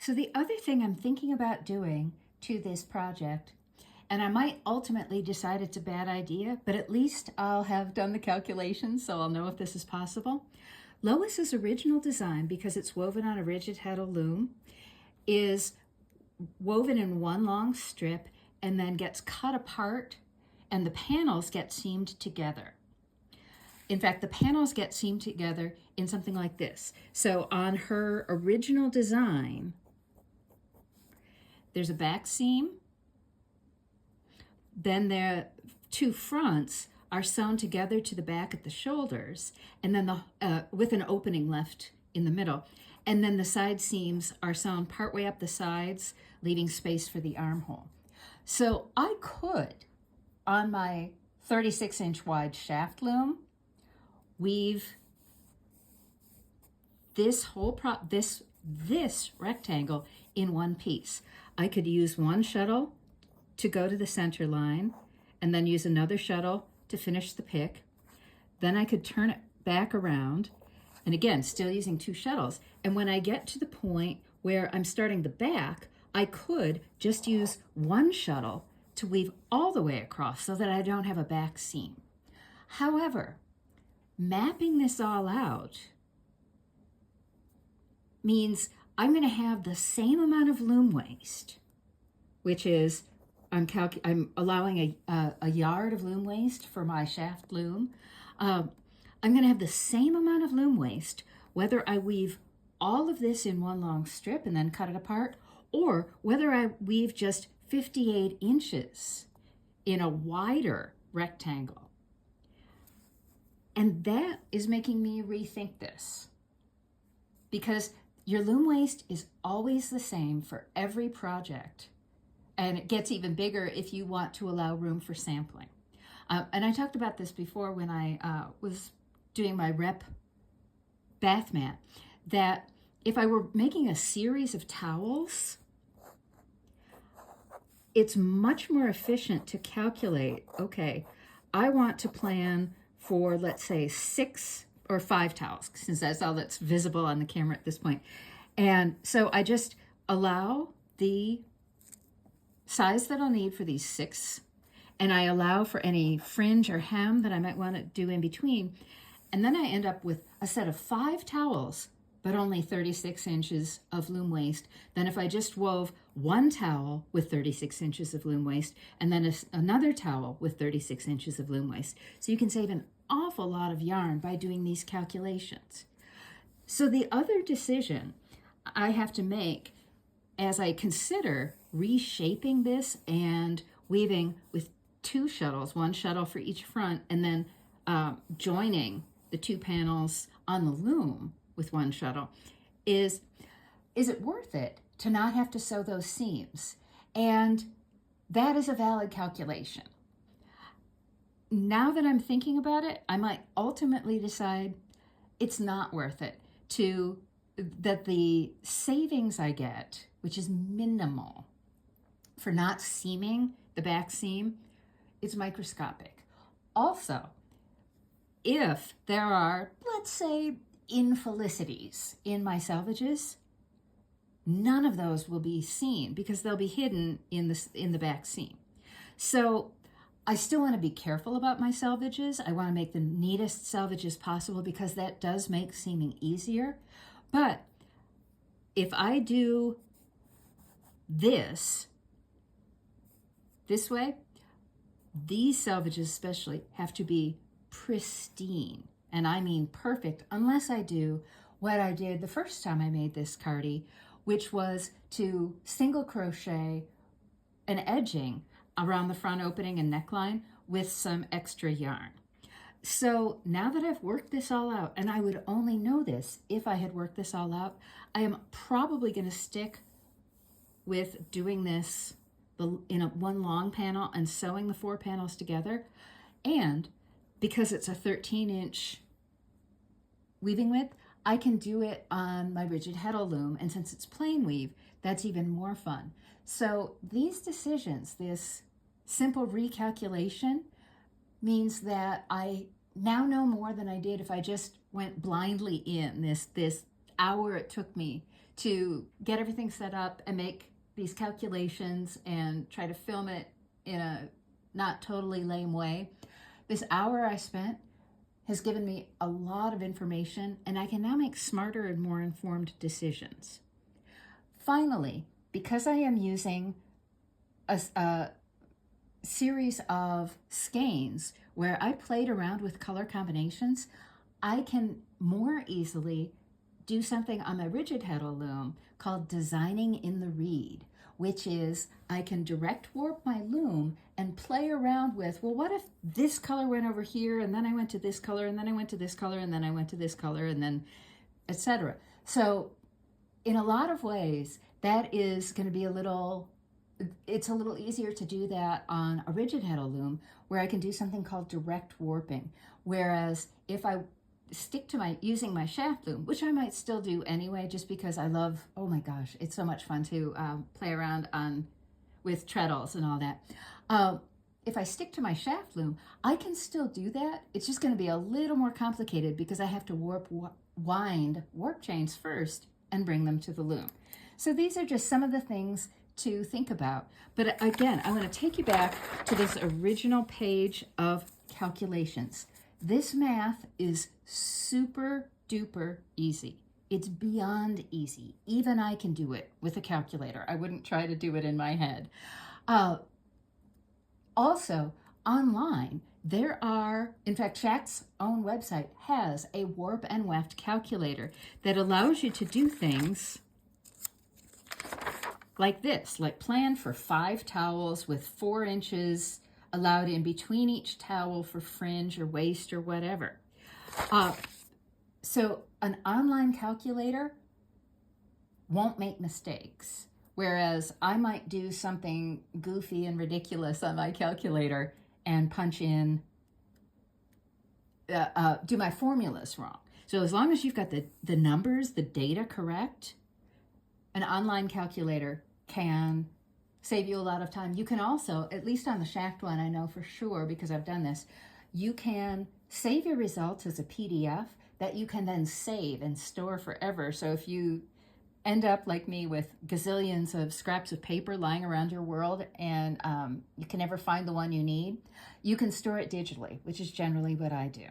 So the other thing I'm thinking about doing to this project, and I might ultimately decide it's a bad idea, but at least I'll have done the calculations so I'll know if this is possible. Lois's original design, because it's woven on a rigid heddle loom, is woven in one long strip and then gets cut apart, and the panels get seamed together. In fact, the panels get seamed together in something like this. So on her original design, there's a back seam, then the two fronts are sewn together to the back at the shoulders, and then with an opening left in the middle. And then the side seams are sewn partway up the sides, leaving space for the armhole. So I could, on my 36-inch wide shaft loom, weave this whole this rectangle in one piece. I could use one shuttle to go to the center line, and then use another shuttle to finish the pick. Then I could turn it back around, and again, still using two shuttles. And when I get to the point where I'm starting the back, I could just use one shuttle to weave all the way across so that I don't have a back seam. However, mapping this all out means I'm going to have the same amount of loom waste, which is I'm allowing a yard of loom waste for my shaft loom. I'm going to have the same amount of loom waste whether I weave all of this in one long strip and then cut it apart, or whether I weave just 58 inches in a wider rectangle. And that is making me rethink this, because your loom waste is always the same for every project. And it gets even bigger if you want to allow room for sampling. And I talked about this before when I was doing my rep bath mat, that if I were making a series of towels, it's much more efficient to calculate, okay, I want to plan for, let's say, 6 or 5 towels, since that's all that's visible on the camera at this point. And so I just allow the size that I'll need for these 6, and I allow for any fringe or hem that I might want to do in between. And then I end up with a set of 5 towels, but only 36 inches of loom waste. Then if I just wove one towel with 36 inches of loom waste, and then another towel with 36 inches of loom waste. So you can save an awful lot of yarn by doing these calculations. So the other decision I have to make as I consider reshaping this and weaving with 2 shuttles, one shuttle for each front, and then joining the 2 panels on the loom with one shuttle, is it worth it to not have to sew those seams? And that is a valid calculation. Now that I'm thinking about it, I might ultimately decide it's not worth it, that the savings I get, which is minimal, for not seaming the back seam, is microscopic. Also, if there are, let's say, infelicities in my salvages, none of those will be seen because they'll be hidden in the back seam. So I still want to be careful about my salvages. I want to make the neatest salvages possible because that does make seaming easier. But if I do this way, these salvages especially have to be pristine. And I mean perfect, unless I do what I did the first time I made this cardi, which was to single crochet an edging around the front opening and neckline with some extra yarn. So now that I've worked this all out, and I would only know this if I had worked this all out, I am probably going to stick with doing this in one long panel and sewing the 4 panels together. And because it's a 13-inch weaving width, I can do it on my rigid heddle loom, and since it's plain weave, that's even more fun. So these decisions, this simple recalculation, means that I now know more than I did if I just went blindly in this hour it took me to get everything set up and make these calculations and try to film it in a not totally lame way. This hour I spent has given me a lot of information, and I can now make smarter and more informed decisions. Finally, because I am using a series of skeins where I played around with color combinations, I can more easily do something on my rigid heddle loom called designing in the reed, which is I can direct warp my loom and play around with, well, what if this color went over here, and then I went to this color, and then I went to this color, and then I went to this color, and then etc. So in a lot of ways, that is going to be it's a little easier to do that on a rigid heddle loom, where I can do something called direct warping. Whereas if I stick to using my shaft loom, which I might still do anyway, just because I love, oh my gosh, it's so much fun to play around with treadles and all that. If I stick to my shaft loom, I can still do that. It's just going to be a little more complicated because I have to wind warp chains first and bring them to the loom. So these are just some of the things to think about. But again, I want to take you back to this original page of calculations. This math is super duper easy. It's beyond easy. Even I can do it with a calculator. I wouldn't try to do it in my head. Also, online, there are, in fact, Shaq's own website has a warp and weft calculator that allows you to do things like this, like plan for 5 towels with 4 inches allowed in between each towel for fringe or waist or whatever. So an online calculator won't make mistakes, whereas I might do something goofy and ridiculous on my calculator and punch in, do my formulas wrong. So as long as you've got the numbers, the data correct, an online calculator can save you a lot of time. You can also, at least on the Shaft one, I know for sure because I've done this, you can save your results as a PDF that you can then save and store forever. So if you end up like me with gazillions of scraps of paper lying around your world and you can never find the one you need, you can store it digitally, which is generally what I do.